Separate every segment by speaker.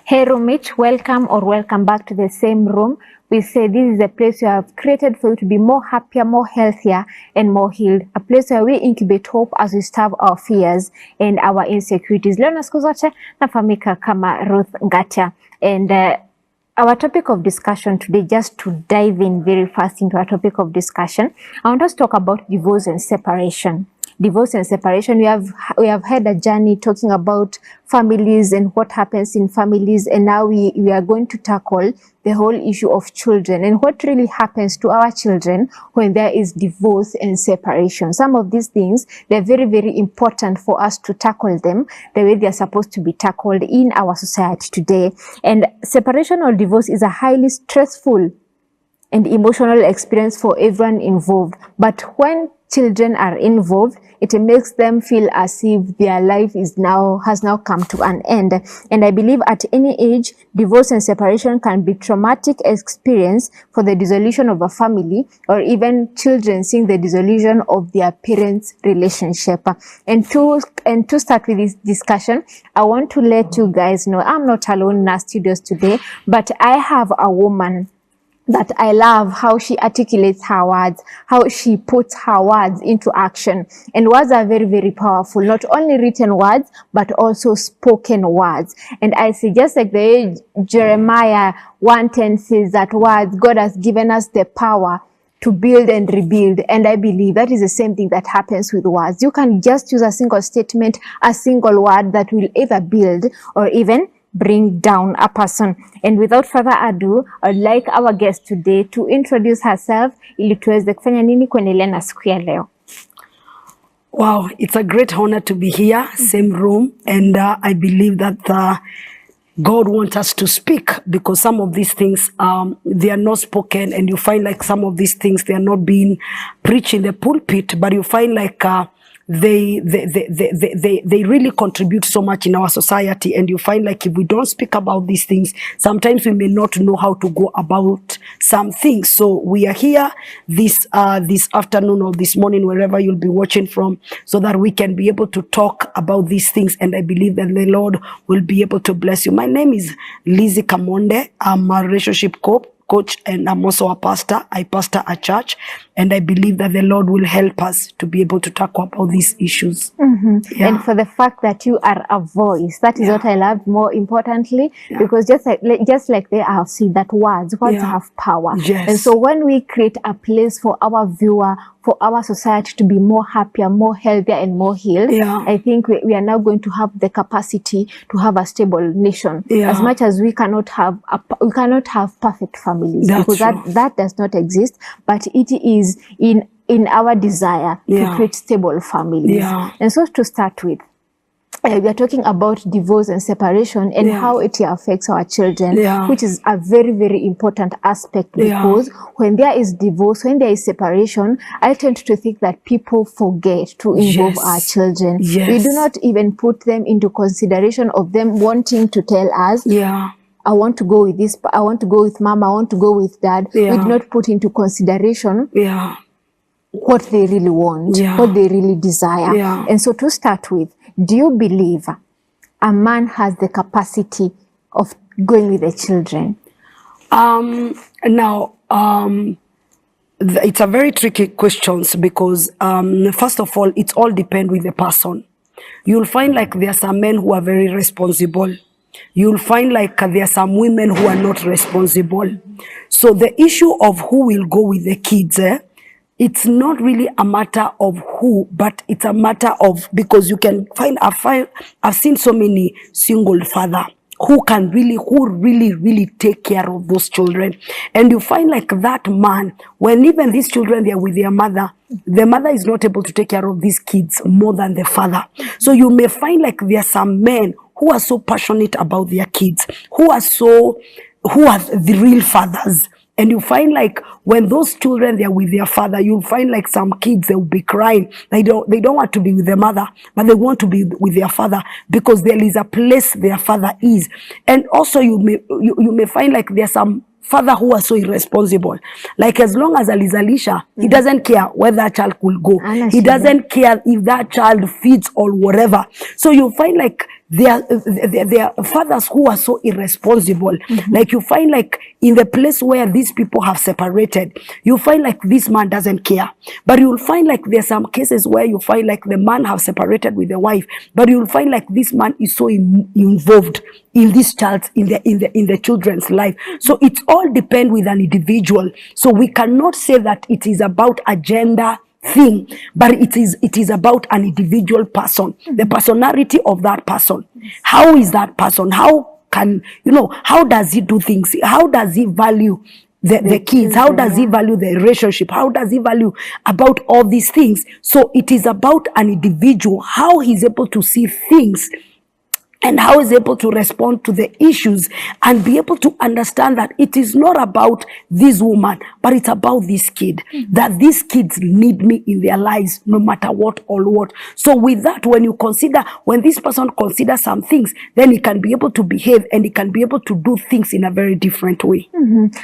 Speaker 1: Hey roommate, welcome or welcome back to the same room. We say this is a place we have created for you to be more happier, more healthier, and more healed. A place where we incubate hope as we starve our fears and our insecurities. Leo na siku zote nafahamika kama Ruth Ngatia. And our topic of discussion today, just to dive in very fast into our topic of discussion, I want us to talk about divorce and separation. Divorce and separation, we have had a journey talking about families and what happens in families, and now we are going to tackle the whole issue of children and what really happens to our children when there is divorce and separation. Some of these things, they're very, very important for us to tackle them the way they're supposed to be tackled in our society today. And separation or divorce is a highly stressful and emotional experience for everyone involved. But when children are involved, it makes them feel as if their life has now come to an end. And I believe at any age, divorce and separation can be traumatic experience for the dissolution of a family, or even children seeing the dissolution of their parents' relationship. And to start with this discussion, I want to let you guys know I'm not alone in our studios today, but I have a woman that I love how she articulates her words, how she puts her words into action. And words are very, very powerful, not only written words, but also spoken words. And I say, just like the Jeremiah 1:10 says that words, God has given us the power to build and rebuild. And I believe that is the same thing that happens with words. You can just use a single statement, a single word that will either build or even bring down a person. And without further ado, I'd like our guest today to introduce herself ili tuweze kufanya nini kuendelea na siku ya leo.
Speaker 2: Wow, it's a great honor to be here, same room, and I believe that God wants us to speak, because some of these things, they are not spoken, and you find like some of these things, they are not being preached in the pulpit, but you find like they really contribute so much in our society. And you find like if we don't speak about these things, sometimes we may not know how to go about some things. So we are here this afternoon or this morning, wherever you'll be watching from, so that we can be able to talk about these things. And I believe that the Lord will be able to bless you. My name is Lizzie Kamonde. I'm a relationship coach, and I'm also a pastor. I pastor a church, and I believe that the Lord will help us to be able to talk about these issues. Yeah.
Speaker 1: And for the fact that you are a voice, that is what I love more importantly, because just like they have seen that words have power.
Speaker 2: Yes.
Speaker 1: And so when we create a place for our viewer, for our society to be more happier, more healthier, and more healed, I think we are now going to have the capacity to have a stable nation. As much as we cannot have perfect families, because that does not exist, but it is in our desire to create stable families. And so to start with, we are talking about divorce and separation and how it affects our children, which is a very, very important aspect, because when there is divorce, when there is separation, I tend to think that people forget to involve our children. We do not even put them into consideration of them wanting to tell us, I want to go with this, I want to go with mom, I want to go with dad. We do not put into consideration what they really want, what they really desire. And so to start with, do you believe a man has the capacity of going with the children?
Speaker 2: It's a very tricky question, because first of all, it all depends with the person. You'll find like there are some men who are very responsible. You'll find like there are some women who are not responsible. So the issue of who will go with the kids, it's not really a matter of who, but it's a matter of, because you can find, I've seen so many single father who really take care of those children. And you find like that man, when even these children, they are with their mother, the mother is not able to take care of these kids more than the father. So you may find like there are some men who are so passionate about their kids, who are the real fathers. And you find like when those children, they are with their father, you'll find like some kids, they will be crying. They don't want to be with their mother, but they want to be with their father, because there is a place their father is. And also you may find like there's some father who are so irresponsible. Like as long as Alizalisha, he doesn't care where that child will go. He doesn't care if that child feeds or whatever. So you find like there are fathers who are so irresponsible. Like you find like in the place where these people have separated, you find like this man doesn't care. But you'll find like there's some cases where you find like the man have separated with the wife, but you'll find like this man is so involved in this child, in the children's life. So it all depends with an individual. So we cannot say that it is about a gender thing, but it is about an individual person, the personality of that person. How is that person? How can, how does he do things? How does he value the kids? How does he value the relationship? How does he value about all these things? So it is about an individual, how he's able to see things and how is able to respond to the issues and be able to understand that it is not about this woman, but it's about this kid, that these kids need me in their lives no matter what or what. So with that, when this person considers some things, then he can be able to behave and he can be able to do things in a very different way.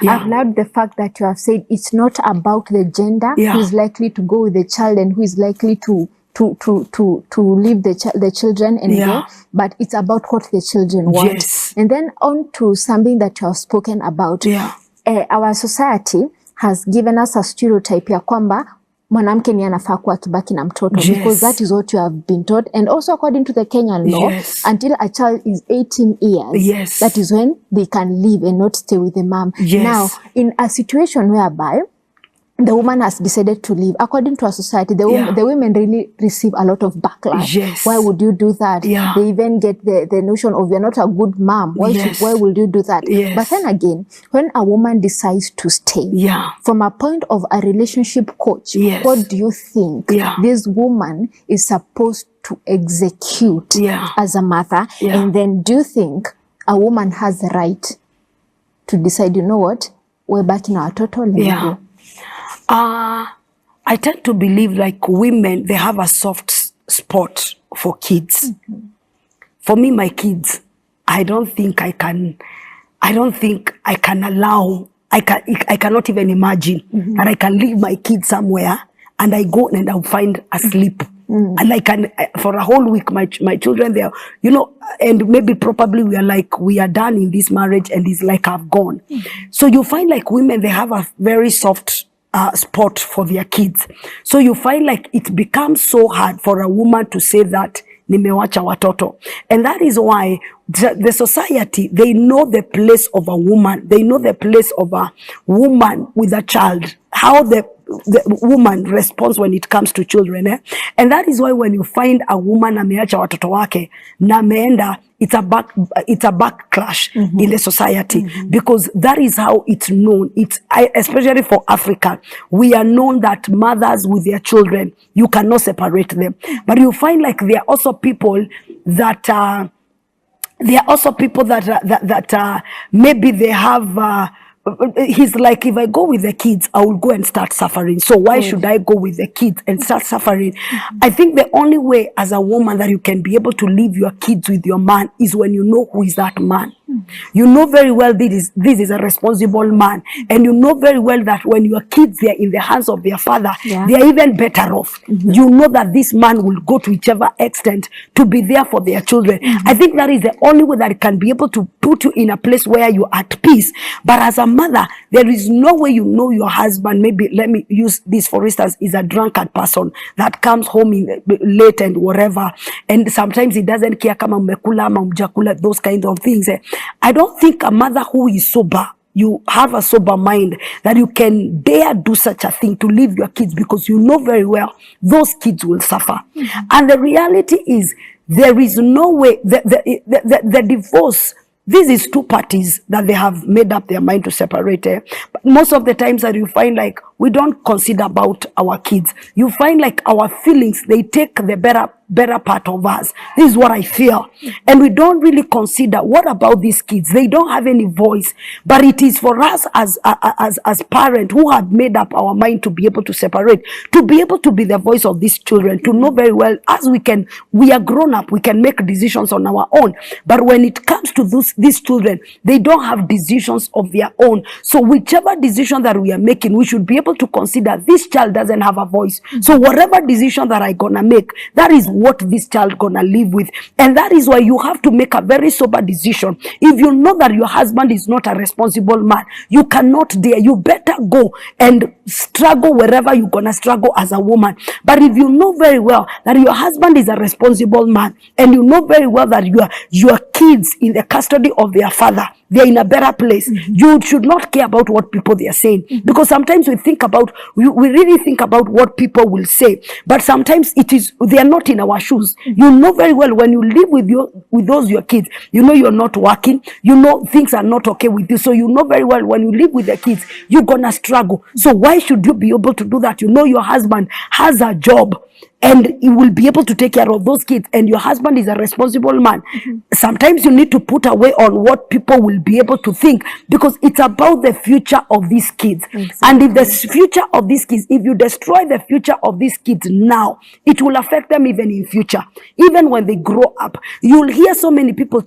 Speaker 1: I've loved the fact that you have said it's not about the gender who is likely to go with the child and who is likely to leave the children and go, but it's about what the children want.
Speaker 2: Yes.
Speaker 1: And then on to something that you have spoken about. Our society has given us a stereotype ya kwamba mwanamke ni anafaa kuwa kibaki na mtoto, because that is what you have been taught. And also according to the Kenyan law, until a child is 18 years, that is when they can leave and not stay with the mom. Now, in a situation whereby the woman has decided to leave, according to our society, the women really receive a lot of backlash. Why would you do that? They even get the notion of you're not a good mom. Why would you do that? But then again, when a woman decides to stay, from a point of a relationship coach, what do you think this woman is supposed to execute as a mother? And then do you think a woman has the right to decide, you know what, we're back in our total level?
Speaker 2: I tend to believe like women, they have a soft spot for kids. For me, my kids, I cannot even imagine that I can leave my kids somewhere and I go and I'll find asleep. And for a whole week, my children there, and maybe probably we are done in this marriage and it's like I've gone. So you find like women, they have a very soft spot for their kids. So you find like it becomes so hard for a woman to say that nimewacha watoto. And that is why the society, they know the place of a woman. They know the place of a woman with a child, how the woman responds when it comes to children. And that is why when you find a woman ameacha watoto wake na ameenda, it's a backlash in the society, because that is how it's known. Especially for Africa, we are known that mothers with their children, you cannot separate them. But you find like there are also people that maybe they have. He's like, if I go with the kids, I will go and start suffering. So why should I go with the kids and start suffering? I think the only way as a woman that you can be able to leave your kids with your man is when you know who is that man. You know very well this is a responsible man, and you know very well that when your kids are in the hands of their father, they are even better off. You know that this man will go to whichever extent to be there for their children. I think that is the only way that it can be able to put you in a place where you're at peace. But as a mother, there is no way you know your husband, maybe, let me use this for instance, is a drunkard person that comes home late and whatever, and sometimes he doesn't care kama umekula ama umjakula, those kinds of things. I don't think a mother who is sober, you have a sober mind, that you can dare do such a thing to leave your kids, because you know very well those kids will suffer. And the reality is, there is no way, the divorce, this is two parties that they have made up their mind to separate. But most of the times that you find like we don't consider about our kids. You find like our feelings, they take the better part of us. This is what I feel. And we don't really consider, what about these kids? They don't have any voice. But it is for us as parents who have made up our mind to be able to separate, to be able to be the voice of these children, to know very well, as we are grown up, we can make decisions on our own. But when it comes to these children, they don't have decisions of their own. So whichever decision that we are making, we should be able to consider this child doesn't have a voice. So whatever decision that I'm gonna make, that is what this child gonna live with. And that is why you have to make a very sober decision. If you know that your husband is not a responsible man, you cannot dare. You better go and struggle wherever you're gonna struggle as a woman. But if you know very well that your husband is a responsible man, and you know very well that your kids in the custody of their father, they're in a better place, you should not care about what people they are saying. Because sometimes we really think about what people will say, but sometimes they are not in our shoes. You know very well when you live with your kids, you know you're not working, you know things are not okay with you, so you know very well when you live with the kids, you're gonna struggle. So why should you be able to do that? You know your husband has a job and he will be able to take care of those kids, and your husband is a responsible man. Sometimes you need to put away on what people will be able to think, because it's about the future of these kids. And if the future of these kids, if you destroy the future of these kids now, it will affect them even in future. Even when they grow up, you'll hear so many people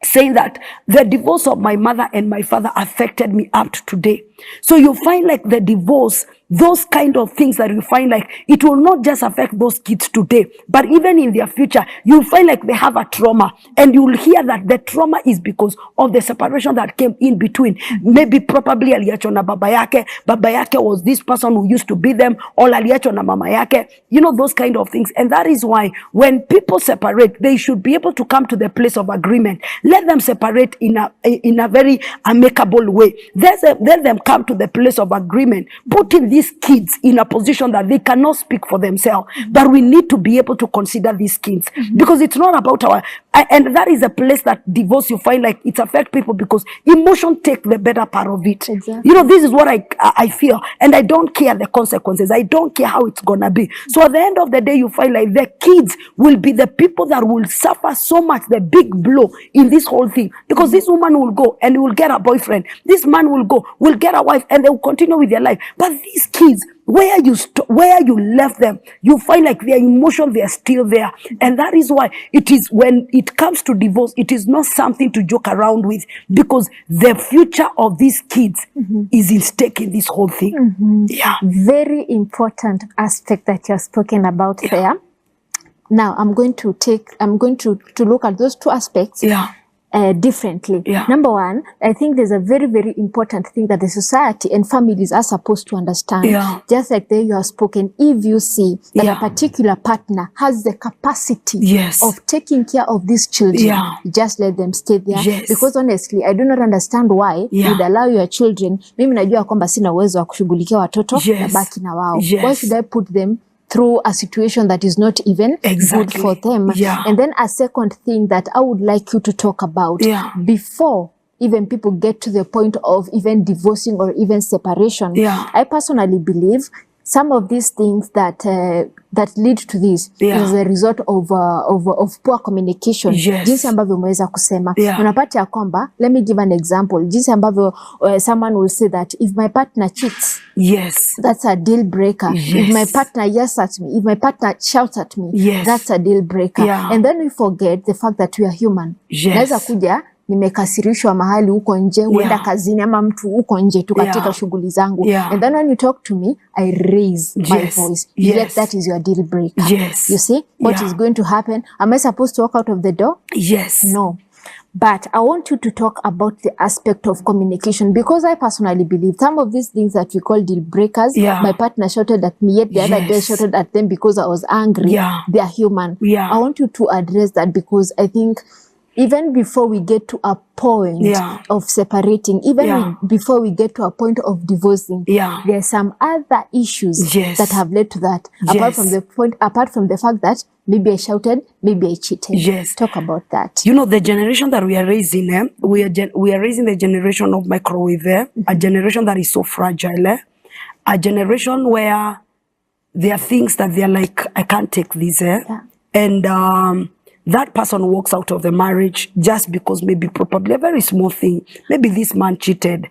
Speaker 2: saying that the divorce of my mother and my father affected me up to today. So you find like the divorce, those kind of things that you find like it will not just affect those kids today, but even in their future, you'll find like they have a trauma, and you'll hear that the trauma is because of the separation that came in between. Maybe probably aliachwa na baba yake was this person who used to be them, or aliachwa na mama yake, you know, those kind of things. And that is why when people separate, they should be able to come to the place of agreement. Let them separate in a very amicable way. Let them come to the place of agreement, putting these kids in a position that they cannot speak for themselves. But we need to be able to consider these kids, because it's not about and that is a place that divorce, you find like it affects people because emotion take the better part of it.
Speaker 1: Exactly.
Speaker 2: You know, this is what I feel, and I don't care the consequences. I don't care how it's gonna be. So at the end of the day, you find like the kids will be the people that will suffer so much, the big blow in this whole thing, because this woman will go and will get a boyfriend, this man will go, will get a wife, and they will continue with their life. But these kids, where you left them, you find like their emotions, they are still there. And that is why it is, when it comes to divorce, it is not something to joke around with, because the future of these kids is in stake in this whole thing. Yeah.
Speaker 1: Very important aspect that you're spoken about there. Now I'm going to look at those two aspects differently. Number one, I think there's a very, very important thing that the society and families are supposed to understand. Just like there you have spoken, if you see that a particular partner has the capacity of taking care of these children, just let them stay there. Because honestly, I do not understand why you'd allow your children, mimi najua kwamba sina uwezo wa kushughulikia watoto na baki na wao. Why should I put them through a situation that is not even good for them? And then a second thing that I would like you to talk about before even people get to the point of even divorcing or even separation. I personally believe some of these things that lead to this is a result of poor communication. Jinsi ambavyo umeweza kusema. Unapata ya kwamba, let me give an example. Jinsi ambavyo someone will say that if my partner cheats, that's a deal breaker. If my partner yells at me, if my partner shouts at me, that's a deal breaker. And then we forget the fact that we are human. Naweza kuja nimekasirishwa mahali huko nje, huenda kazini ama mtu huko nje tu katika shughuli zangu. And then when you talk to me, I raise my voice. Yet that is your deal breaker. You see what is going to happen? Am I supposed to walk out of the door? No. But I want you to talk about the aspect of communication, because I personally believe some of these things that we call deal breakers, my partner shouted at me, yet the other day shouted at them because I was angry. They are human. I want you to address that, because I think even before we get to a point of separating, even before we get to a point of divorcing, there are some other issues that have led to that. Apart from the fact that maybe I shouted, maybe I cheated. Talk about that.
Speaker 2: You know, the generation that we are raising, we are raising the generation of microwave, a generation that is so fragile, a generation where there are things that they are like, I can't take this, and that person walks out of the marriage just because maybe probably a very small thing. Maybe this man cheated.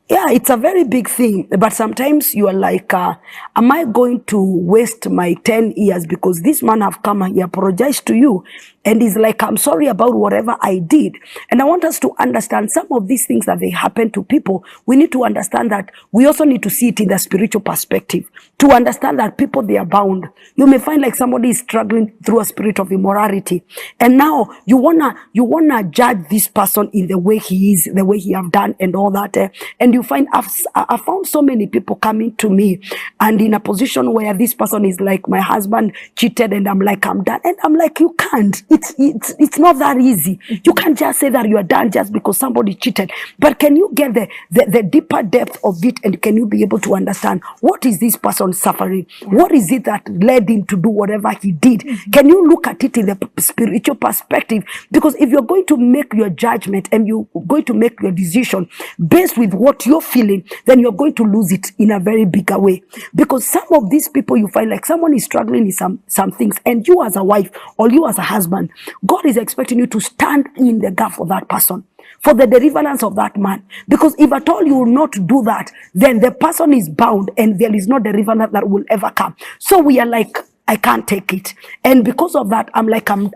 Speaker 2: Yeah, it's a very big thing. But sometimes you are like, am I going to waste my 10 years because this man have come and he apologized to you? and is like, I'm sorry about whatever I did. And I want us to understand some of these things that they happen to people. We need to understand that we also need to see it in the spiritual perspective, to understand that people, they are bound. You may find like somebody is struggling through a spirit of immorality, and now you wanna judge this person in the way he is, the way he have done and all that, and you find I've found so many people coming to me and in a position where this person is like, my husband cheated, and I'm like, I'm done. And I'm like, you can't. It's not that easy. You can't just say that you are done just because somebody cheated. But can you get the deeper depth of it, and can you be able to understand what is this person suffering? What is it that led him to do whatever he did? Can you look at it in the spiritual perspective? Because if you're going to make your judgment and you're going to make your decision based with what you're feeling, then you're going to lose it in a very bigger way. Because some of these people, you find like someone is struggling in some things, and you as a wife or you as a husband, God is expecting you to stand in the gap for that person, for the deliverance of that man. Because if at all you will not do that, then the person is bound, and there is no deliverance that will ever come. So we are like, I can't take it, and because of that, I'm like, I'm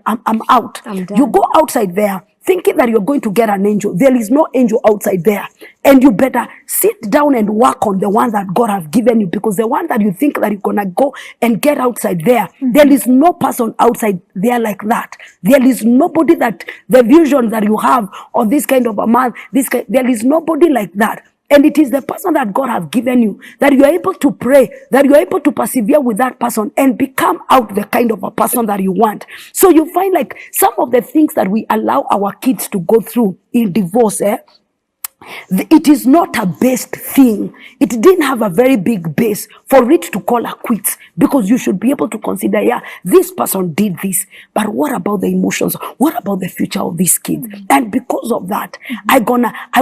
Speaker 2: out. You go outside there thinking that you're going to get an angel. There is no angel outside there, and you better sit down and work on the one that God has given you, because the one that you think that you're gonna go and get outside there, there is no person outside there like that. There is nobody that the vision that you have of this kind of a man, there is nobody like that. And it is the person that God has given you, that you are able to pray, that you are able to persevere with that person and become out the kind of a person that you want. So you find like some of the things that we allow our kids to go through in divorce, it is not a based thing. It didn't have a very big base for it to call a quits, because you should be able to consider, yeah, this person did this, but what about the emotions? What about the future of these kids? And because of that, I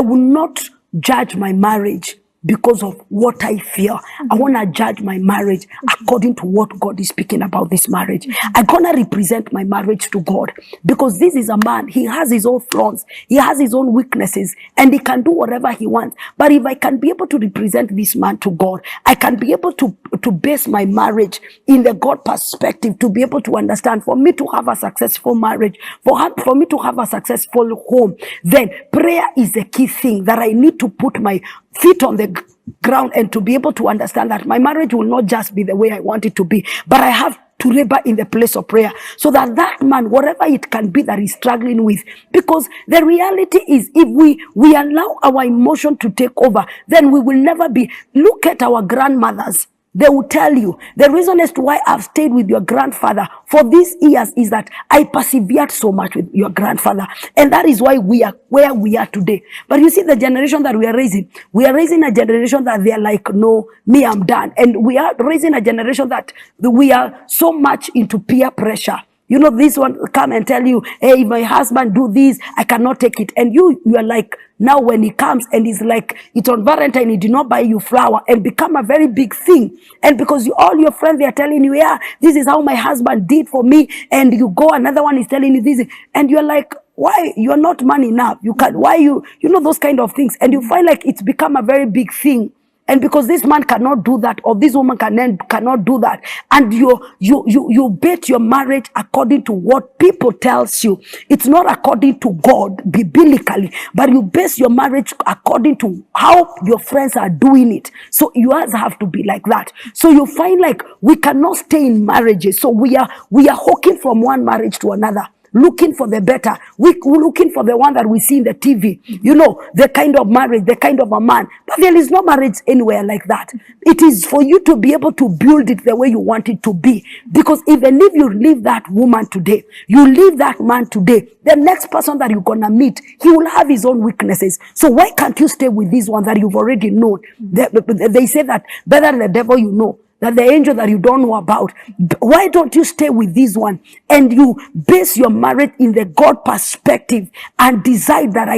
Speaker 2: will not judge my marriage because of what I feel. I want to judge my marriage according to what God is speaking about this marriage. I'm going to represent my marriage to God, because this is a man. He has his own flaws. He has his own weaknesses, and he can do whatever he wants. But if I can be able to represent this man to God, I can be able to base my marriage in the God perspective, to be able to understand, for me to have a successful marriage, for me to have a successful home, then prayer is the key thing that I need to put my feet on the ground, and to be able to understand that my marriage will not just be the way I want it to be, but I have to labor in the place of prayer, so that that man, whatever it can be that he's struggling with, because the reality is, if we allow our emotion to take over, then we will never be. Look at our grandmothers. They will tell you the reason as to why I've stayed with your grandfather for these years is that I persevered so much with your grandfather. And that is why we are where we are today. But you see, the generation that we are raising a generation that they are like, no, me, I'm done. And we are raising a generation that we are so much into peer pressure. You know, this one come and tell you, hey, my husband do this, I cannot take it. And you are like, now when he comes and he's like, it's on Valentine, he did not buy you flower, and become a very big thing. And because all your friends, they are telling you, yeah, this is how my husband did for me. And you go, another one is telling you this. And you're like, why? You're not man enough. You can't, why you know, those kind of things. And you find like it's become a very big thing. And because this man cannot do that, or this woman cannot do that, and you bet your marriage according to what people tells you. It's not according to God biblically, but you base your marriage according to how your friends are doing it. So yours have to be like that. So you find like we cannot stay in marriages. So we are hawking from one marriage to another, looking for the better. We're looking for the one that we see in the TV, you know, the kind of marriage, the kind of a man. But there is no marriage anywhere like that. It is for you to be able to build it the way you want it to be. Because even if you leave that woman today, you leave that man today, the next person that you're going to meet, he will have his own weaknesses. So why can't you stay with this one that you've already known? They say that better than the devil you know, that the angel that you don't know about. Why don't you stay with this one and you base your marriage in the God perspective and decide that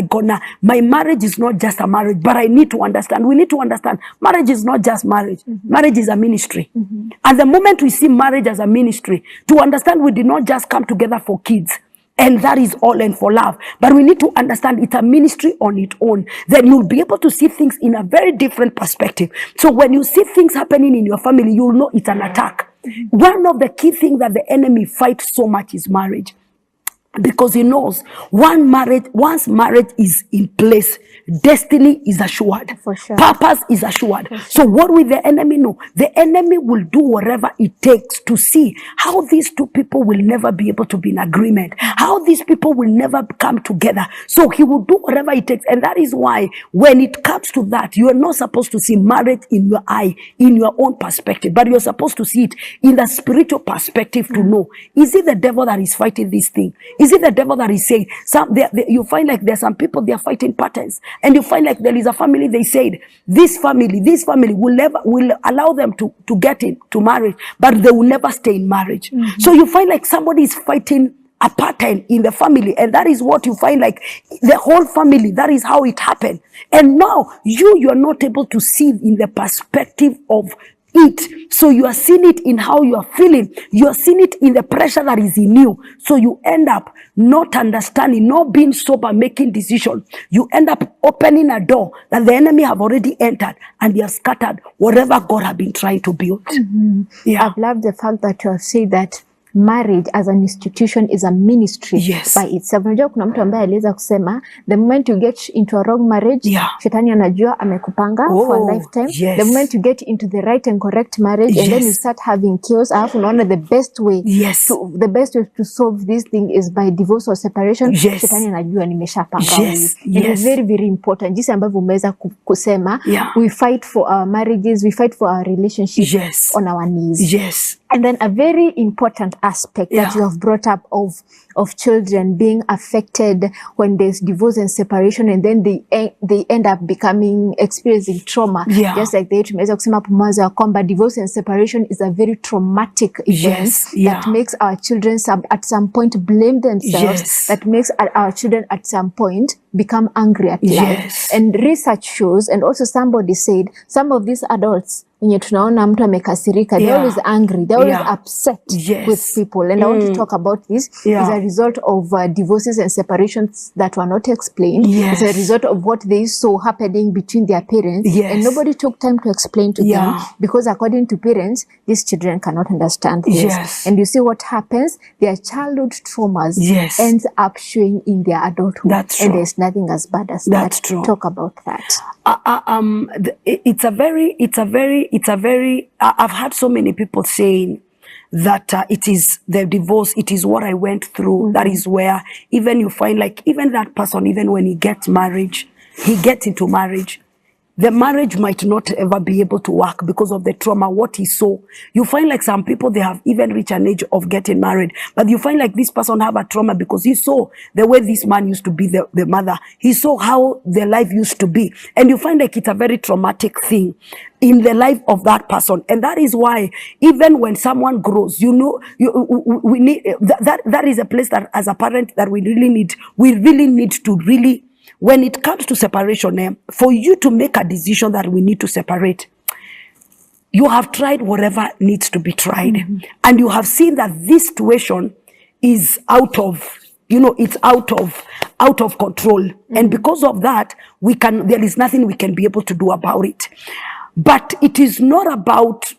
Speaker 2: my marriage is not just a marriage, but I need to understand. We need to understand marriage is not just marriage. Marriage is a ministry. And the moment we see marriage as a ministry, to understand we did not just come together for kids, and that is all and for love. But we need to understand it's a ministry on its own. Then you'll be able to see things in a very different perspective. So when you see things happening in your family, you'll know it's an attack. One of the key things that the enemy fights so much is marriage. because he knows once marriage is in place, destiny is assured,
Speaker 1: For sure.
Speaker 2: purpose is assured.
Speaker 1: For sure.
Speaker 2: So what will the enemy know? The enemy will do whatever it takes to see how these two people will never be able to be in agreement, how these people will never come together. So he will do whatever it takes. And that is why when it comes to that, you are not supposed to see marriage in your eye, in your own perspective, but you're supposed to see it in the spiritual perspective to know, is it the devil that is fighting this thing? Is it the devil that is saying, you find like there's some people, they are fighting patterns, and you find like there is a family, they said, this family will allow them to get into marriage, but they will never stay in marriage. So you find like somebody is fighting a pattern in the family, and that is what you find like the whole family, that is how it happened. And now you are not able to see in the perspective of it. So you are seeing it in how you are feeling. You are seeing it in the pressure that is in you. So you end up not understanding, not being sober, making decisions. You end up opening a door that the enemy have already entered, and they have scattered whatever God have been trying to build. Yeah.
Speaker 1: I've loved the fact that you have said that marriage as an institution is a ministry
Speaker 2: Yes.
Speaker 1: by itself. Unajua kuna mtu ambaye aliweza kusema the moment you get into a wrong marriage,
Speaker 2: Yeah.
Speaker 1: shetani anajua amekupanga for a lifetime.
Speaker 2: yes.
Speaker 1: The moment you get into the right and correct marriage, and then you
Speaker 2: Yes.
Speaker 1: start having chaos, alafu unaona the best way to solve this thing is by divorce or separation.
Speaker 2: Yes.
Speaker 1: Shetani anajua nimeshapanga
Speaker 2: Yes.
Speaker 1: huyu. It is very very important, jinsi ambavyo umeweza kusema,
Speaker 2: Yeah.
Speaker 1: we fight for our marriages, we fight for our relationships
Speaker 2: Yes.
Speaker 1: on our knees.
Speaker 2: Yes.
Speaker 1: And then a very important aspect
Speaker 2: Yeah.
Speaker 1: that you have brought up of children being affected when there's divorce and separation, and then they end up experiencing trauma.
Speaker 2: Yeah.
Speaker 1: Just like the tumeweza kusema hapo mwanzo ya kwamba divorce and separation is a very traumatic event.
Speaker 2: Yes. Yeah.
Speaker 1: That makes our children at some point blame themselves.
Speaker 2: Yes.
Speaker 1: That makes our children at some point become angry at life.
Speaker 2: Yes.
Speaker 1: And research shows, and also somebody said, some of these adults, wenye tunaona mtu amekasirika, they're
Speaker 2: Yeah.
Speaker 1: always angry, they're always
Speaker 2: Yeah.
Speaker 1: upset
Speaker 2: Yes.
Speaker 1: with people. And I want to talk about this.
Speaker 2: Yeah.
Speaker 1: It's a result of divorces and separations that were not explained.
Speaker 2: Yes.
Speaker 1: It's a result of what they saw happening between their parents.
Speaker 2: Yes.
Speaker 1: And nobody took time to explain to them,
Speaker 2: Yeah.
Speaker 1: because according to parents, these children cannot understand this.
Speaker 2: Yes.
Speaker 1: And you see what happens, their childhood traumas
Speaker 2: Yes.
Speaker 1: ends up showing in their adulthood.
Speaker 2: That's
Speaker 1: And
Speaker 2: true.
Speaker 1: there's nothing as bad as
Speaker 2: That's
Speaker 1: that.
Speaker 2: true.
Speaker 1: Talk about that.
Speaker 2: It's a very I've had so many people saying that it is the divorce, it is what I went through. That is where even you find like even that person, even when he gets into marriage, the marriage might not ever be able to work because of the trauma, what he saw. You find like some people, they have even reached an age of getting married, but you find like this person have a trauma because he saw the way this man used to be the mother. He saw how their life used to be. And you find like it's a very traumatic thing in the life of that person. And that is why even when someone grows, we need, that is a place that as a parent that we really need to really, when it comes to separation, for you to make a decision that we need to separate, you have tried whatever needs to be tried. And you have seen that this situation is out of control. And because of that, there is nothing we can be able to do about it. But it is not about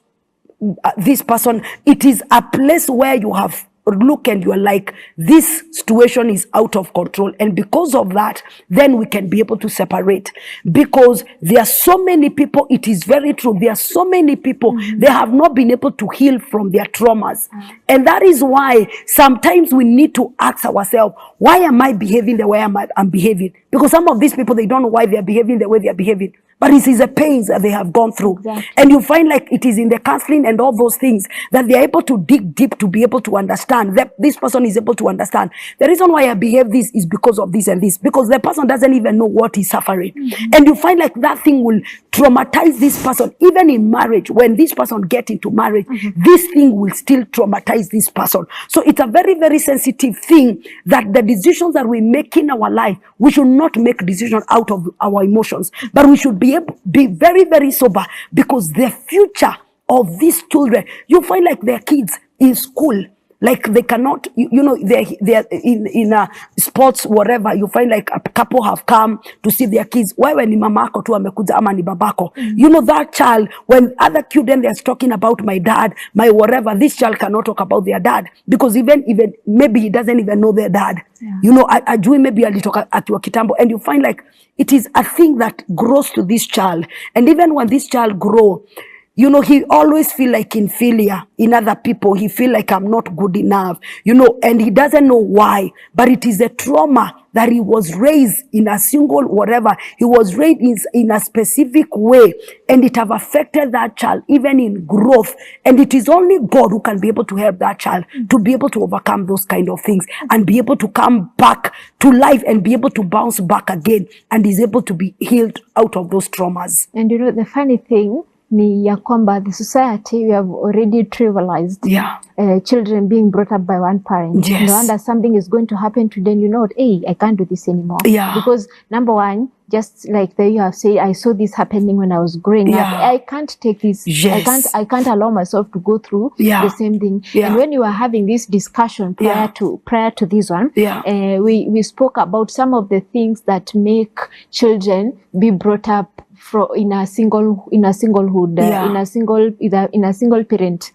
Speaker 2: this person. It is a place where you have look and you're like, this situation is out of control, and because of that, then we can be able to separate. Because there are so many people, it is very true, there are so many people, they have not been able to heal from their traumas. And that is why sometimes we need to ask ourselves, why am I behaving the way I'm behaving? Because some of these people, they don't know why they're behaving the way they're behaving, but it is the pains that they have gone through.
Speaker 1: Exactly.
Speaker 2: And you find like it is in the counseling and all those things that they're able to dig deep to be able to understand, that this person is able to understand the reason why I behave this is because of this and this, because the person doesn't even know what he's suffering. And you find like that thing will traumatize this person. Even in marriage, when this person get into marriage, this thing will still traumatize this person. So it's a very, very sensitive thing that the decisions that we make in our life, we should not make decisions out of our emotions, but we should be very, very sober, because the future of these children, you find like their kids in school, Like they cannot, you know, they're in sports, whatever. You find like a couple have come to see their kids. Why when ni mamako tu amekuja ama ni babako? You know, that child, when other children they're talking about my dad, my whatever, this child cannot talk about their dad because even maybe he doesn't even know their dad. You know, ajui maybe alitoka akiwa kitambo, and you find like it is a thing that grows to this child, and even when this child grow, you know, he always feel like inferior in other people. He feel like I'm not good enough, you know, and he doesn't know why. But it is a trauma that he was raised in a single whatever. He was raised in a specific way, and it have affected that child even in growth. And it is only God who can be able to help that child to be able to overcome those kind of things and be able to come back to life and be able to bounce back again, and is able to be healed out of those traumas.
Speaker 1: And you know, the funny thing ni ya kwamba the society, we have already trivialized children being brought up by one parent.
Speaker 2: Yes.
Speaker 1: No wonder something is going to happen to them, you know, hey, I can't do this anymore. Because number one, just like you have said, I saw this happening when I was growing up. I can't take this. I can't allow myself to go through the same thing. And when you are having this discussion prior to this one, we spoke about some of the things that make children be brought up in a single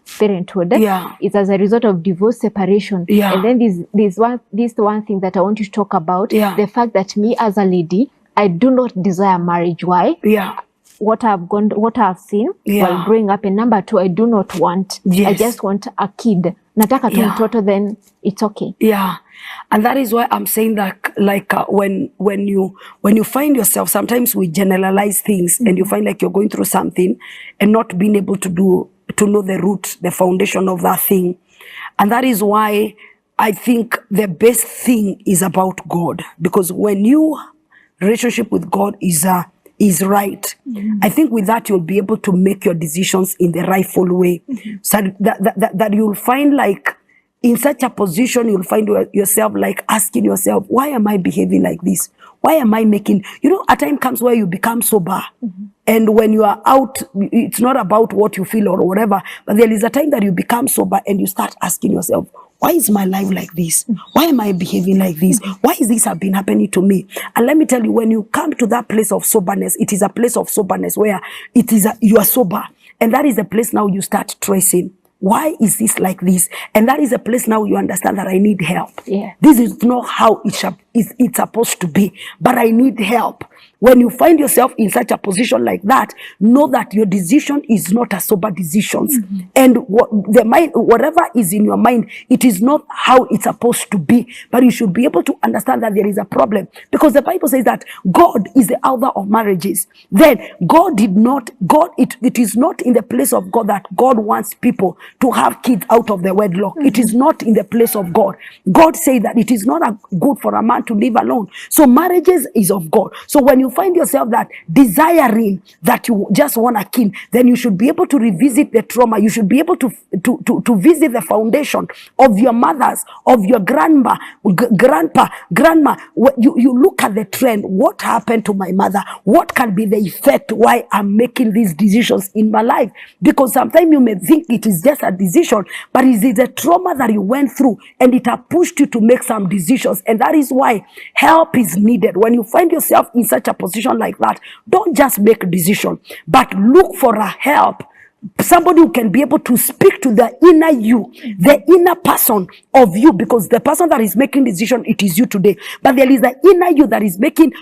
Speaker 1: parenthood. It's as a result of divorce, separation. And then this one thing that I want you to talk about, the fact that me as a lady, I do not desire marriage. Why? What I've seen while growing up, and number two, I do not want. I just want a kid. Nataka tu mtoto, then it's okay.
Speaker 2: And that is why I'm saying that, like, when you find yourself, sometimes we generalize things, and you find like you're going through something and not being able to know the root, the foundation of that thing. And that is why I think the best thing is about God, because when your relationship with God is right, I think with that you'll be able to make your decisions in the rightful way. So that you'll find like in such a position, you'll find yourself like asking yourself, why am I behaving like this? Why am I making, you know, a time comes where you become sober. And when you are out, it's not about what you feel or whatever, but there is a time that you become sober and you start asking yourself, why is my life like this? Why am I behaving like this? Why is this have been happening to me? And let me tell you, when you come to that place of soberness, it is a place of soberness where you are sober. And that is the place now you start tracing. Why is this like this? And that is a place now you understand that I need help. This is not how it's supposed to be, but I need help. When you find yourself in such a position like that, know that your decision is not a sober decision. And whatever is in your mind, it is not how it's supposed to be. But you should be able to understand that there is a problem. Because the Bible says that God is the author of marriages. Then it is not in the place of God that God wants people to have kids out of the wedlock. It is not in the place of God. God said that it is not good for a man to live alone. So marriages is of God. So when you find yourself that desiring that you just want a kid, then you should be able to revisit the trauma. You should be able to visit the foundation of your mothers, of your grandma. You look at the trend. What happened to my mother? What can be the effect why I'm making these decisions in my life? Because sometimes you may think it is just a decision, but it is a trauma that you went through, and it has pushed you to make some decisions. And that is why help is needed. When you find yourself in such a position like that, don't just make a decision, but look for a help. Somebody who can be able to speak to the inner you, the inner person of you, because the person that is making decision, it is you today. But there is the inner you that is making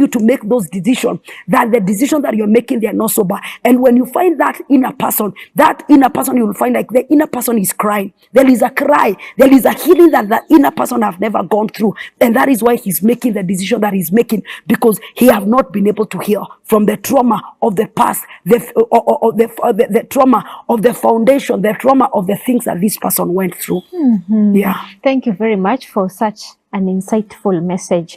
Speaker 2: you to make those decisions. That the decision that you're making, they are not sober. And when you find that inner person, you will find like the inner person is crying. There is a cry. There is a healing that the inner person have never gone through. And that is why he's making the decision that he's making, because he have not been able to heal from the trauma of the past, the trauma of the foundation, the trauma of the things that this person went through.
Speaker 1: Thank you very much for such an insightful message.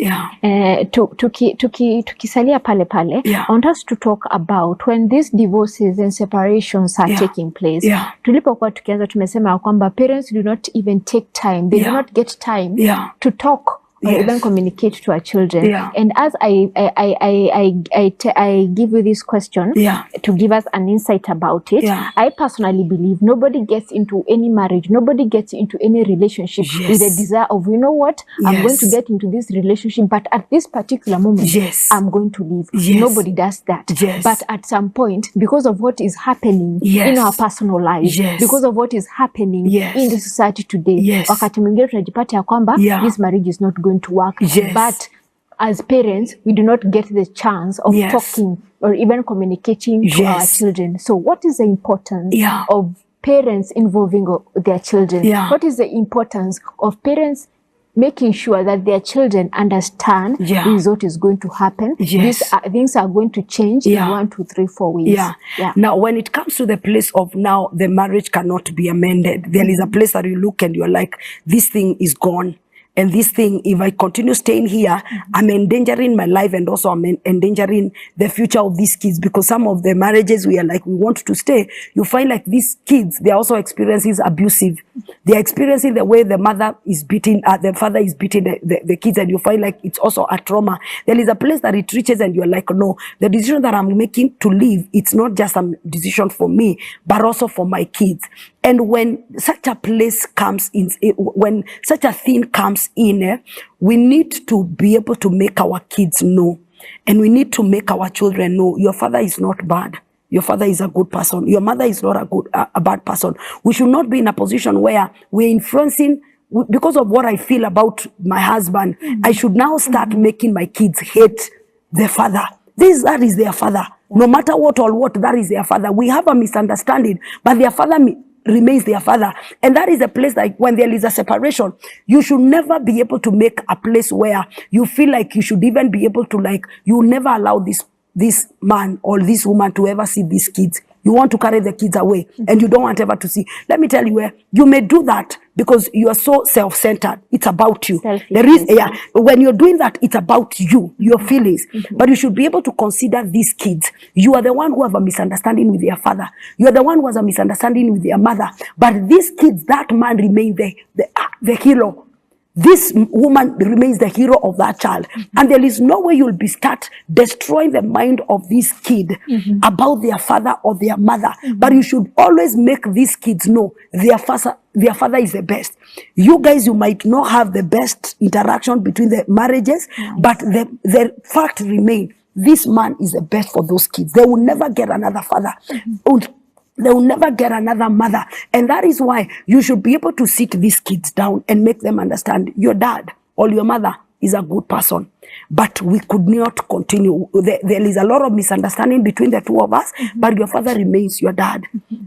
Speaker 1: Tukisalia pale, I want us to talk about when these divorces and separations are taking place. Tulipokuwa tukianza tumesema kwamba parents do not even take time. They do not get time to talk or
Speaker 2: Yes.
Speaker 1: even communicate to our children.
Speaker 2: Yeah.
Speaker 1: And as I give you this question
Speaker 2: Yeah.
Speaker 1: to give us an insight about it,
Speaker 2: Yeah.
Speaker 1: I personally believe nobody gets into any marriage, nobody gets into any relationship
Speaker 2: Yes.
Speaker 1: with a desire of, you know what, I'm going to
Speaker 2: Yes.
Speaker 1: get into this relationship, but at this particular moment,
Speaker 2: Yes.
Speaker 1: I'm going to leave.
Speaker 2: Yes.
Speaker 1: Nobody does that.
Speaker 2: Yes.
Speaker 1: But at some point, because of what is happening
Speaker 2: Yes.
Speaker 1: in our personal lives,
Speaker 2: Yes.
Speaker 1: because of what is happening
Speaker 2: Yes.
Speaker 1: in the society today,
Speaker 2: Yes.
Speaker 1: wakati mwingine tunajipata ya kwamba
Speaker 2: Yeah.
Speaker 1: this marriage is not going to work.
Speaker 2: Yes.
Speaker 1: But as parents, we do not get the chance of
Speaker 2: Yes.
Speaker 1: talking or even communicating to our
Speaker 2: Yes.
Speaker 1: children. So what is the importance
Speaker 2: Yeah.
Speaker 1: of parents involving their children?
Speaker 2: Yeah.
Speaker 1: What is the importance of parents making sure that their children understand
Speaker 2: Yeah.
Speaker 1: this is what is going to happen?
Speaker 2: Yes.
Speaker 1: Things are going to change
Speaker 2: Yeah.
Speaker 1: in 1, 2, 3, 4 ways.
Speaker 2: Yeah.
Speaker 1: Yeah.
Speaker 2: Now, when it comes to the place of now, the marriage cannot be amended. There is a place that you look and you're like, this thing is gone. And this thing, if I continue staying here, I'm endangering my life and also I'm endangering the future of these kids, because some of the marriages we are like, we want to stay. You find like these kids, they are also experiencing abusive. They are experiencing the way the mother is beating, the father is beating the kids, and you find like it's also a trauma. There is a place that it reaches and you're like, no, the decision that I'm making to leave, it's not just a decision for me, but also for my kids. And when such a place comes in, when such a thing comes in, we need to be able to make our kids know. And we need to make our children know, your father is not bad. Your father is a good person. Your mother is not a bad person. We should not be in a position where we're influencing, because of what I feel about my husband, I should now start making my kids hate the father. That is their father. No matter what or what, that is their father. We have a misunderstanding, but their father remains their father. And that is a place like when there is a separation, you should never be able to make a place where you feel like you should even be able to, like, you never allow this man or this woman to ever see these kids. You want to carry the kids away and you don't want ever to see. Let me tell you where you may do that because you are so self-centered. It's about you. There is, when you're doing that, it's about you, your feelings. But you should be able to consider these kids. You are the one who have a misunderstanding with their father. You are the one who has a misunderstanding with their mother. But these kids, that man remains the hero. This woman remains the hero of that child. And there is no way you'll start destroying the mind of this kid about their father or their mother. But you should always make these kids know their father is the best. You guys, you might not have the best interaction between the marriages, but the fact remains, this man is the best for those kids. They will never get another father. They will never get another mother. And that is why you should be able to sit these kids down and make them understand your dad or your mother is a good person. But we could not continue. There is a lot of misunderstanding between the two of us, but your father remains your dad.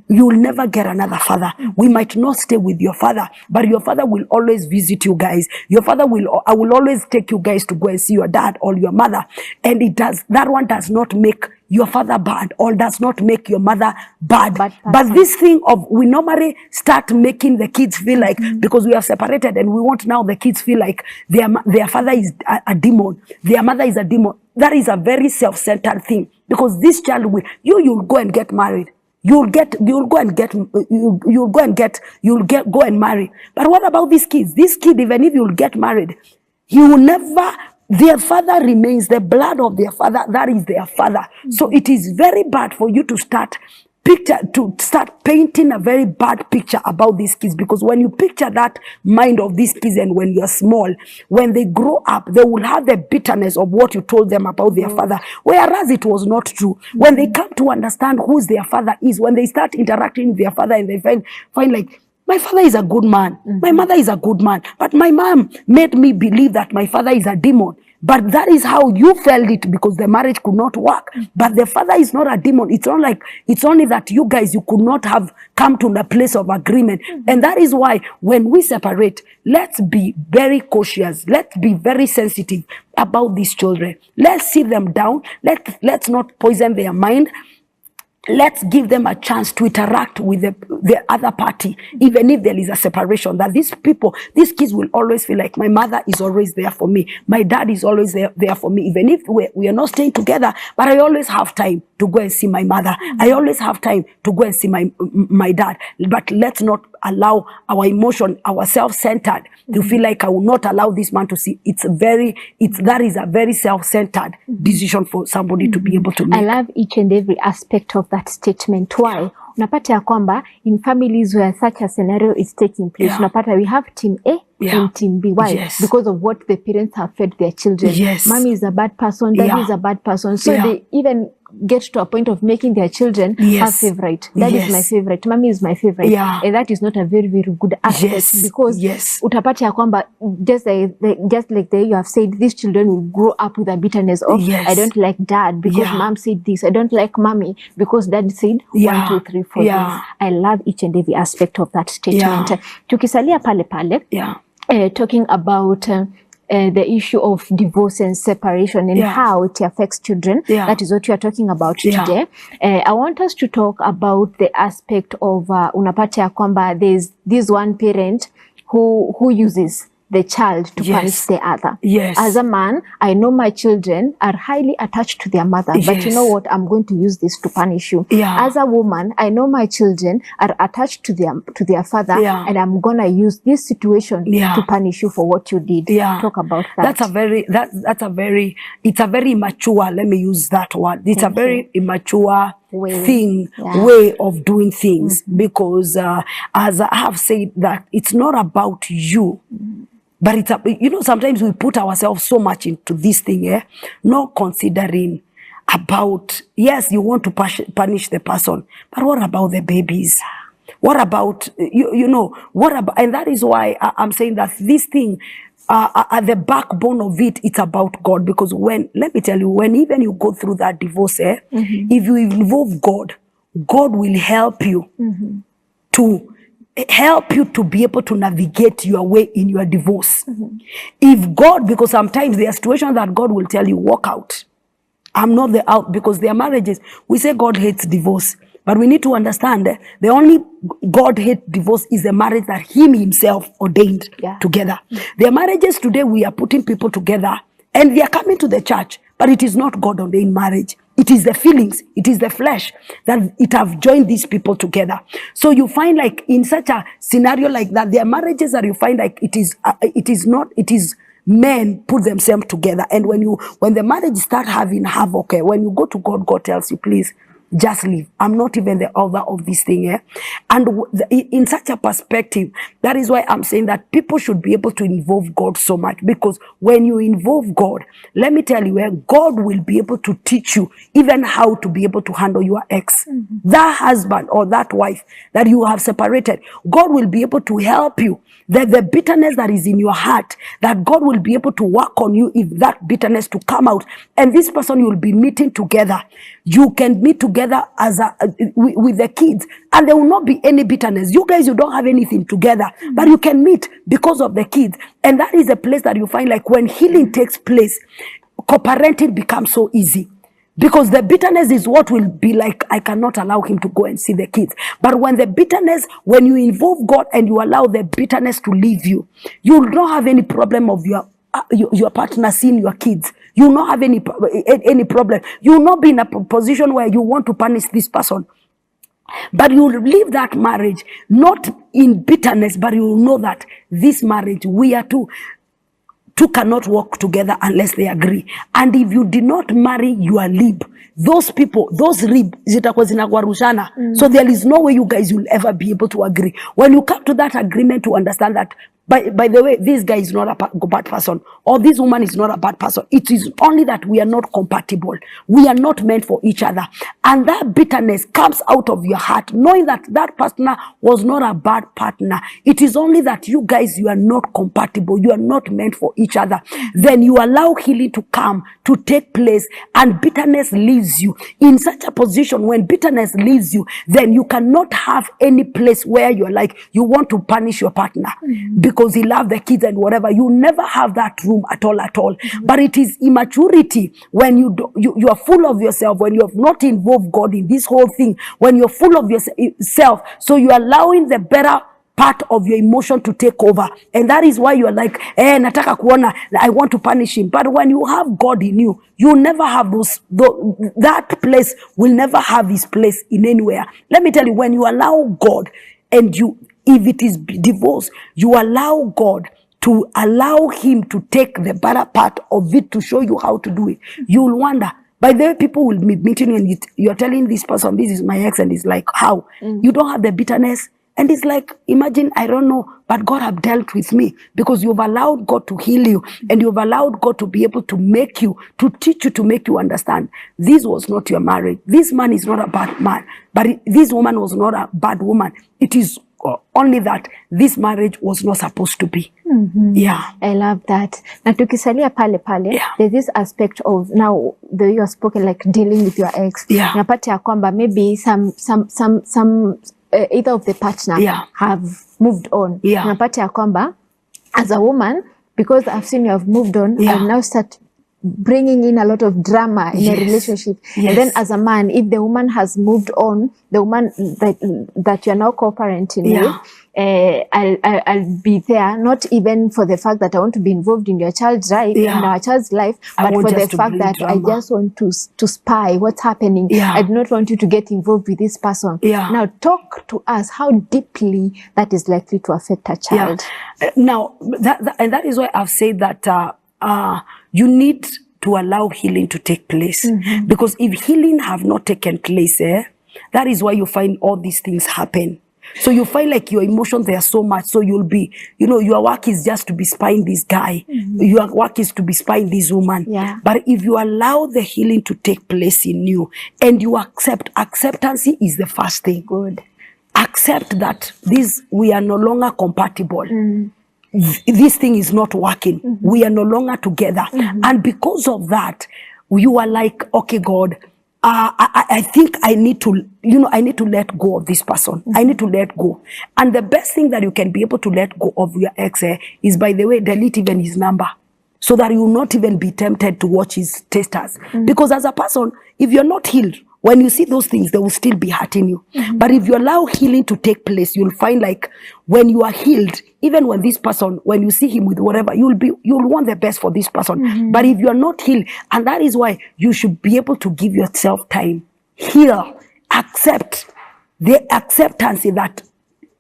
Speaker 2: You will never get another father. We might not stay with your father, but your father will always visit you guys. I will always take you guys to go and see your dad or your mother. And that one does not make your father bad or does not make your mother bad. But this thing of, we normally start making the kids feel like, because we are separated and we want now the kids feel like their father is a demon, their mother is a demon. That is a very self-centered thing, because this child you'll go and get married. You'll go and marry. But what about these kids? This kid, even if you'll get married, he will never, their father remains, the blood of their father, that is their father. So it is very bad for you to start painting a very bad picture about these kids, because when you picture that mind of these kids, and when you're small, when they grow up, they will have the bitterness of what you told them about their father, whereas it was not true. When they come to understand who their father is, when they start interacting with their father and they find like, my father is a good man, my mother is a good man, but my mom made me believe that my father is a demon. But that is how you felt it, because the marriage could not work. But the father is not a demon. It's not like, it's only that you guys, you could not have come to a place of agreement. And that is why when we separate, let's be very cautious. Let's be very sensitive about these children. Let's sit them down. Let's not poison their mind. Let's give them a chance to interact with the other party, even if there is a separation, that these kids will always feel like, my mother is always there for me. My dad is always there for me. Even if we are not staying together, but I always have time to go and see my mother. I always have time to go and see my dad. But let's not allow our emotion, our self-centered, to feel like I will not allow this man to see. That is a very self-centered decision for somebody to be able to make.
Speaker 1: I love each and every aspect of that statement. Why? Unapata ya kwamba in families where such a scenario is taking place, unapata we have team A and team B. Why? Because of what the parents have fed their children. Mommy is a bad person, daddy is a bad person. So they even get to a point of making their children have favorite. Daddy is my favorite, mommy is my favorite. And that is not a very, very good aspect, because utapata ya kwamba just like you have said, these children will grow up with a bitterness of I don't like dad because mom said this. I don't like mommy because dad said 1, 2, 3, 4 this. I love each and every aspect of that statement. Tukisalia pale talking about the issue of divorce and separation and how it affects children. That is what we are talking about today. I want us to talk about the aspect of unapata ya kwamba there's this one parent who uses the child to punish the other. As a man, I know my children are highly attached to their mother, but you know what? I'm going to use this to punish you. As a woman, I know my children are attached to their father, and I'm gonna use this situation to punish you for what you did. Talk about that.
Speaker 2: It's a very immature, let me use that word. It's a very immature way of doing things, because as I have said, that it's not about you. But it's sometimes we put ourselves so much into this thing, not considering about, yes, you want to punish the person, but what about the babies? What about, what about, and that is why I'm saying that this thing, at the backbone of it, it's about God. Because let me tell you, when even you go through that divorce, if you involve God, God will help you to be able to navigate your way in your divorce. If God, because sometimes there are situations that God will tell you, walk out. I'm not the out, because their marriages, we say God hates divorce, but we need to understand that the only God hates divorce is the marriage that Him Himself ordained together. Their marriages today, we are putting people together and they are coming to the church, but it is not God ordained marriage. It is the feelings, it is the flesh that it have joined these people together. So you find like in such a scenario like that, their marriages that you find like it is men put themselves together. And when the marriage start having havoc, when you go to God, God tells you, please, just leave. I'm not even the author of this thing. And in such a perspective, that is why I'm saying that people should be able to involve God so much. Because when you involve God, let me tell you, God will be able to teach you even how to be able to handle your ex. That husband or that wife that you have separated, God will be able to help you. That the bitterness that is in your heart, that God will be able to work on you, if that bitterness to come out. And this person you will be meeting together. You can meet together as with the kids, and there will not be any bitterness. You guys, you don't have anything together, but you can meet because of the kids. And that is a place that you find like when healing takes place, co-parenting becomes so easy. Because the bitterness is what will be like, I cannot allow him to go and see the kids. But when the bitterness, when you involve God and you allow the bitterness to leave you, you will not have any problem of your partner seeing your kids. You will not have any problem. You will not be in a position where you want to punish this person. But you will leave that marriage, not in bitterness, but you will know that this marriage, we are two cannot work together unless they agree. And if you did not marry your lib, those people, those rib, zitakuwa zinagwarushana. So there is no way you guys will ever be able to agree. When you come to that agreement, to understand that, by the way, this guy is not a bad person, or this woman is not a bad person. It is only that we are not compatible. We are not meant for each other. And that bitterness comes out of your heart, knowing that that partner was not a bad partner. It is only that you guys, you are not compatible. You are not meant for each other. Then you allow healing to come, to take place, and bitterness leaves you. In such a position, when bitterness leaves you, then you cannot have any place where you're like, you want to punish your partner. Because he loved the kids and whatever. You never have that room at all. But it is immaturity when you are full of yourself, when you have not involved God in this whole thing, when you're full of yourself, so you're allowing the better part of your emotion to take over. And that is why you're like, nataka kuona, I want to punish him. But when you have God in you, you never have that place will never have his place in anywhere. Let me tell you, when you allow God and If it is divorce, you allow God to allow him to take the better part of it to show you how to do it. You'll wonder. By the way, people will be meeting you and you're telling this person, this is my ex, and it's like, how? You don't have the bitterness. And it's like, imagine, I don't know, but God have dealt with me, because you've allowed God to heal you, and you've allowed God to be able to make you, to teach you, to make you understand. This was not your marriage. This man is not a bad man, but this woman was not a bad woman. It is only that this marriage was not supposed to be. Yeah.
Speaker 1: I love that. Na tukisalia pale pale, there's this aspect of now the way you have spoken, like dealing with your ex. Napata ya kwamba maybe some either of the partner have moved on. Napata ya kwamba as a woman, because I've seen you have moved on, I've now start bringing in a lot of drama in a relationship. And then as a man, if the woman has moved on, the woman that you're now co-parenting with, I'll be there, not even for the fact that I want to be involved in your child's life, in our child's life, but for the fact that I just want to spy what's happening. I do not want you to get involved with this person. Now talk to us how deeply that is likely to affect a child.
Speaker 2: Now, that is why I've said that you need to allow healing to take place. Because if healing have not taken place, that is why you find all these things happen. So you find like your emotions, they are so much. So you'll be, your work is just to be spying this guy. Your work is to be spying this woman. But if you allow the healing to take place in you, and you acceptance is the first thing.
Speaker 1: Good.
Speaker 2: Accept that we are no longer compatible. This thing is not working. We are no longer together. And because of that, you are like, okay, God, I think I need to, I need to let go of this person. I need to let go. And the best thing that you can be able to let go of your ex is, by the way, delete even his number, so that you will not even be tempted to watch his status. Because as a person, if you're not healed, when you see those things, they will still be hurting you. But if you allow healing to take place, you'll find like when you are healed, even when this person, when you see him with whatever, you'll want the best for this person. But if you are not healed, and that is why you should be able to give yourself time, heal, accept the acceptance that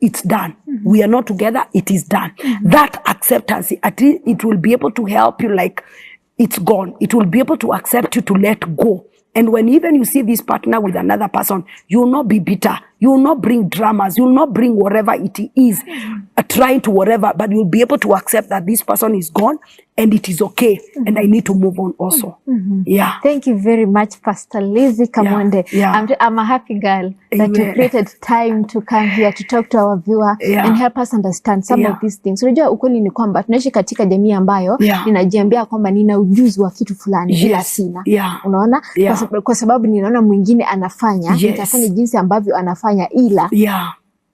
Speaker 2: it's done. We are not together, it is done. That acceptance, at least it will be able to help you, like it's gone. It will be able to accept you to let go. And when even you see this partner with another person, you will not be bitter. You will not bring dramas. You will not bring whatever it is, trying to whatever, but you'll be able to accept that this person is gone and it is okay. And I need to move on also. Yeah.
Speaker 1: Thank you very much, Pastor Lizzie Kamonde. I'm a happy girl that you created time to come here to talk to our viewer and help us understand some of these things. Unajua ukweli ni kwamba tunaishi katika jamii ambayo ninajiambia kwamba nina ujuzi wa kitu fulani ila sina. Unaona? Kwa sababu ninaona mwingine anafanya, nitafanya jinsi ambavyo anafanya ila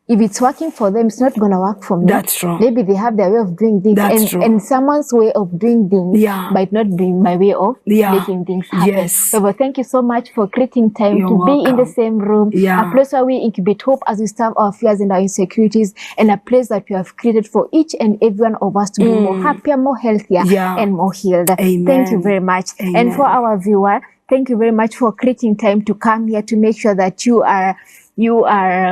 Speaker 1: if it's working for them, it's not going to work for me.
Speaker 2: That's true.
Speaker 1: Maybe they have their way of doing things, and someone's way of doing things might not be my way of making things happen. So thank you so much for creating time to
Speaker 2: welcome.
Speaker 1: Be in the same room, a place where we incubate hope as we starve our fears and our insecurities, and a place that we have created for each and every one of us to be more happier, more healthier, and more healed.
Speaker 2: Amen.
Speaker 1: Thank you very much.
Speaker 2: Amen.
Speaker 1: And for our viewer, thank you very much for creating time to come here to make sure that you are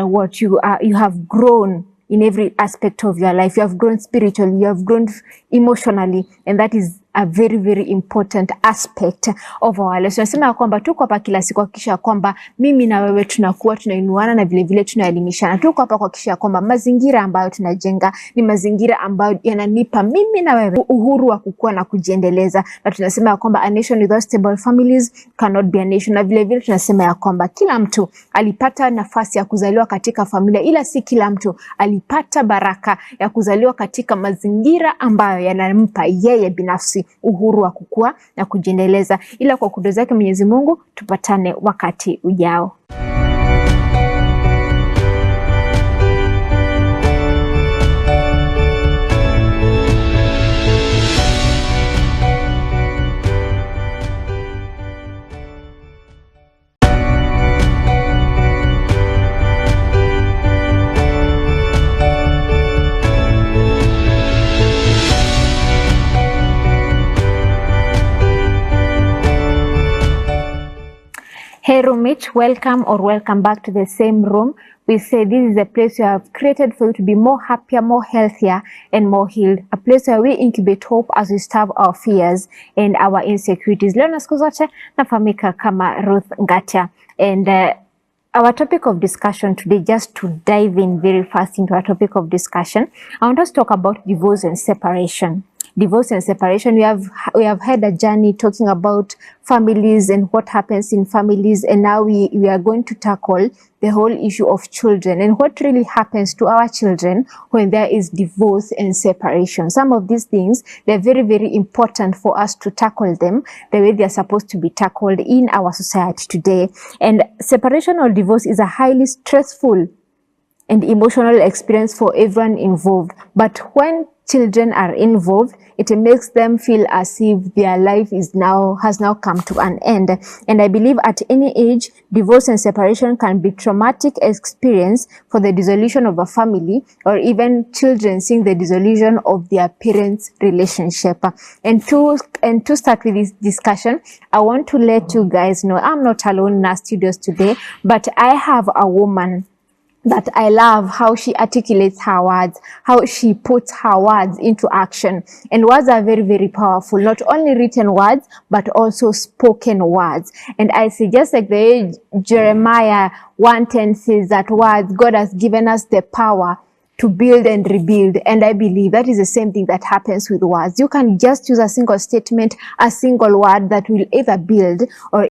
Speaker 1: what you are. You have grown in every aspect of your life. You have grown spiritually, you have grown emotionally, and that is a very, very important aspect of our lives. Tunasema ya kwamba tuko hapa kila siku kuhakikisha kwamba mimi na wewe tunakuwa tunainuana na vile vile tunaelimishana. Tuko hapa kuhakikisha kwamba mazingira ambayo tunajenga ni mazingira ambayo yananipa mimi na wewe uhuru wa kukua na kujiendeleza. Na tunasema ya kwamba a nation without stable families cannot be a nation. Na vile vile tunasema ya kwamba kila mtu alipata nafasi ya kuzaliwa katika familia, ila si kila mtu alipata baraka ya kuzaliwa katika mazingira ambayo yanampa yeye binafsi uhuru wa kukua na kujiendeleza. Ila kwa kudra zake Mwenyezi Mungu, tupatane wakati ujao. Hey roommate, welcome or welcome back to the same room. We say this is a place we have created for you to be more happier, more healthier, and more healed. A place where we incubate hope as we starve our fears and our insecurities. Leo na siku zote nafahamika kama Ruth Ngatia. And our topic of discussion today, just to dive in very fast into our topic of discussion, I want us to talk about divorce and separation. Divorce and separation. We have had a journey talking about families and what happens in families, and now we are going to tackle the whole issue of children and what really happens to our children when there is divorce and separation. Some of these things, they're very, very important for us to tackle them the way they're supposed to be tackled in our society today. And separation or divorce is a highly stressful and emotional experience for everyone involved. But when children are involved, it makes them feel as if their life has now come to an end. And I believe at any age, divorce and separation can be traumatic experience for the dissolution of a family, or even children seeing the dissolution of their parents' relationship. And to start with this discussion, I want to let you guys know I'm not alone in our studios today, but I have a woman that I love how she articulates her words, how she puts her words into action. And words are very, very powerful, not only written words, but also spoken words. And I say, just like the way Jeremiah 1:10 says that words, God has given us the power to build and rebuild. And I believe that is the same thing that happens with words. You can just use a single statement, a single word that will either build or